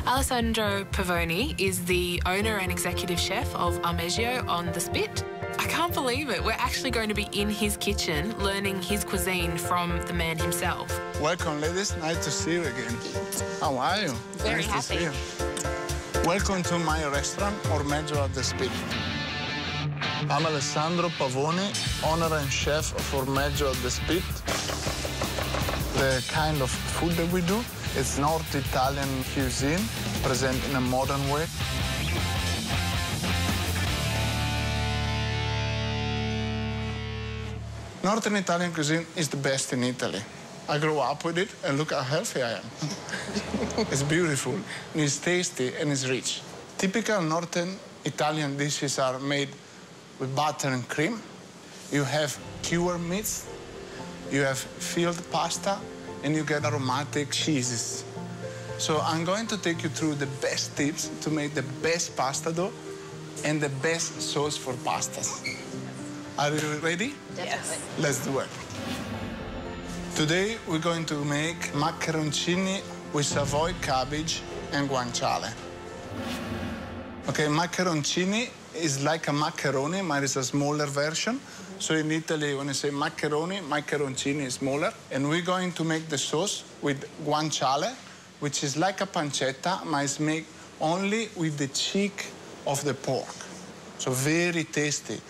Alessandro Pavoni is the owner and executive chef of Ormeggio on the Spit. I can't believe it. We're actually going to be in his kitchen learning his cuisine from the man himself. Welcome, ladies. Nice to see you again. How are you? Very nice happy. To see you. Welcome to my restaurant, Ormeggio at the Spit. I'm Alessandro Pavoni, owner and chef of Ormeggio at the Spit. The kind of food that we do, it's North Italian cuisine, present in a modern way. Northern Italian cuisine is the best in Italy. I grew up with it, and look how healthy I am. It's beautiful, and it's tasty, and it's rich. Typical Northern Italian dishes are made with butter and cream. You have cured meats, you have filled pasta, and you get aromatic cheeses. So I'm going to take you through the best tips to make the best pasta dough and the best sauce for pastas. Are you ready? Yes. Let's do it. Today we're going to make macaroncini with Savoy cabbage and guanciale. Okay, macaroncini is like a macaroni, but it's a smaller version. So in Italy, when you say macaroni, macaroncini is smaller. And we're going to make the sauce with guanciale, which is like a pancetta, but it's made only with the cheek of the pork. So very tasty.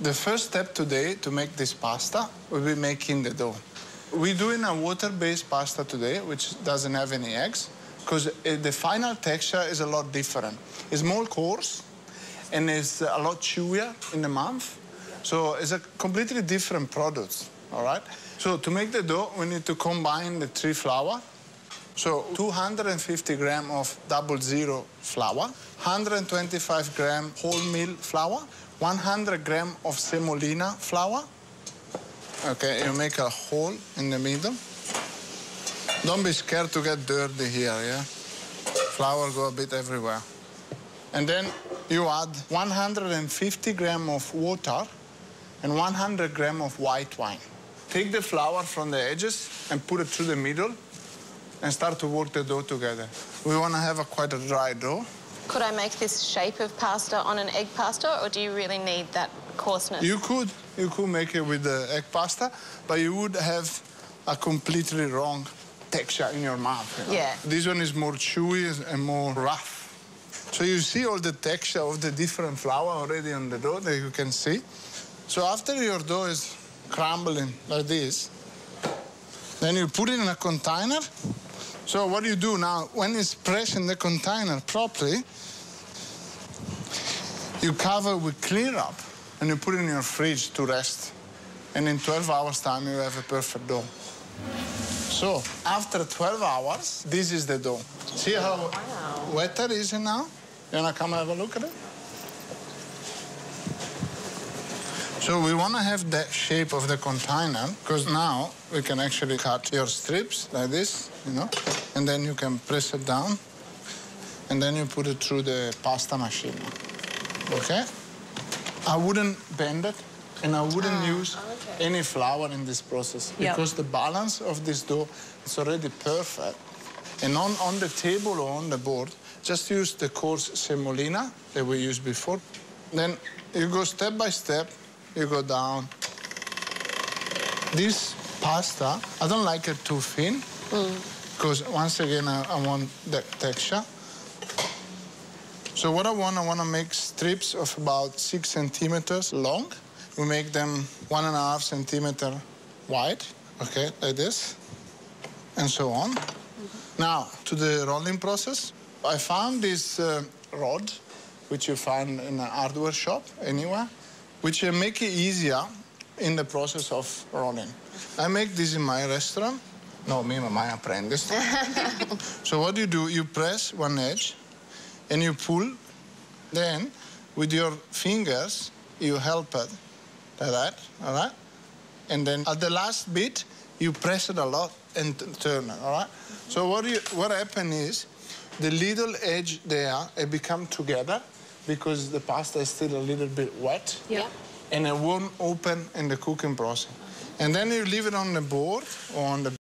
The first step today to make this pasta, we'll be making the dough. We're doing a water-based pasta today, which doesn't have any eggs, because the final texture is a lot different. It's more coarse, and it's a lot chewier in the mouth. So it's a completely different product, all right? So to make the dough, we need to combine the 3 flour. So 250 grams of 00 flour, 125 grams wholemeal flour, 100 grams of semolina flour. Okay, you make a hole in the middle. Don't be scared to get dirty here, yeah? Flour go a bit everywhere. And then you add 150 grams of water and 100 grams of white wine. Take the flour from the edges and put it through the middle and start to work the dough together. We want to have quite a dry dough. Could I make this shape of pasta on an egg pasta, or do you really need that coarseness? You could make it with the egg pasta, but you would have a completely wrong texture in your mouth. You know? Yeah. This one is more chewy and more rough. So you see all the texture of the different flour already on the dough that you can see. So after your dough is crumbling like this, then you put it in a container. So what you do now, when it's pressed in the container properly, you cover with clear up and you put it in your fridge to rest. And in 12 hours time, you have a perfect dough. So after 12 hours, this is the dough. See how wet it is now? You wanna come have a look at it? So we wanna have that shape of the container, because now we can actually cut your strips like this, you know, and then you can press it down, and then you put it through the pasta machine, okay? I wouldn't bend it, and I wouldn't use any flour in this process, because the balance of this dough is already perfect. And on the table or on the board, just use the coarse semolina that we used before. Then you go step by step, you go down. This pasta, I don't like it too thin, because once again, I want that texture. So what I want to make strips of about 6 centimeters long. We make them 1.5 centimeter wide, okay, like this, and so on. Now, to the rolling process. I found this rod, which you find in a hardware shop anywhere, which make it easier in the process of rolling. I make this in my restaurant. No, me and my apprentice. So what you do, you press one edge and you pull. Then, with your fingers, you help it like that, all right? And then at the last bit, you press it a lot and turn it, all right? So what happens is, the little edge there, it become together because the pasta is still a little bit wet. Yeah. And it won't open in the cooking process. And then you leave it on the board or on the